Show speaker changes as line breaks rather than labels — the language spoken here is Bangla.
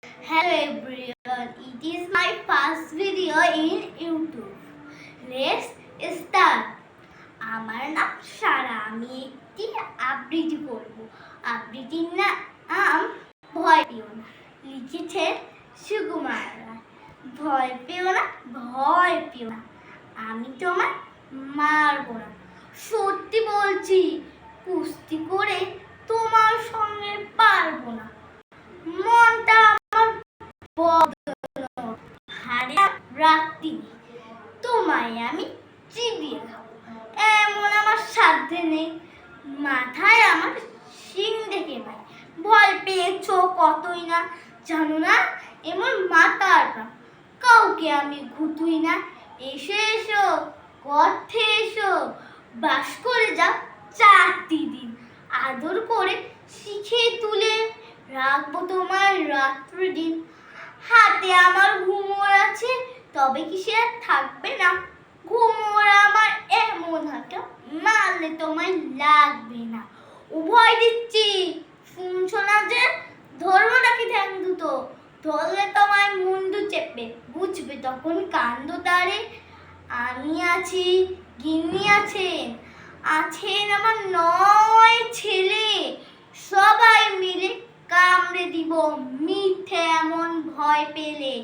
Hello everyone, it is my first video in YouTube. Let's start. আমার নাম সারা, আমি একটি আবৃত্তি করব। আবৃত্তির নাম ভয় পেও না, লিখেছে সুকুমার রায়। ভয় পেও না, ভয় পেও না, আমি তোমায় মারবো না। সত্যি বলছি, কুস্তি করে তোমার সঙ্গে পারবো না। মনটা রাখতি তোমায় আমি চিবিয়ে খাবো, এমন আমার সাধ্যে নেই। মাথায় আমার শিং দেখে ভাই, ভয় পেয়েছো কতই না জানো না, এমন মাথার না কাউকে আমি ঘুতুই না। এসো এসো গর্তে এসো, বাস করে যাও 4টি দিন। আদর করে শিখে তুলে রাখবো তোমার রাত্রি দিন। হাতে আমার ঘুমোর আছে, তবে কি সে আর থাকবে না? ঘুমোর আমার এমন হাতে, মারলে তোমায় লাগবে না। উভয় দিচ্ছি, শুনছো না যে? ধরবো নাকি ঠ্যাং দুটো? ধরলে তোমায় মুন্ডু চেপে, বুঝবে তখন কান্দ তারে। আমি আছি, গিন্নি আছেন, আছেন আমার 9 ছেলে। সবাই মিলে কামড়ে দিব মিথ্যে এমন ভয় পেলে।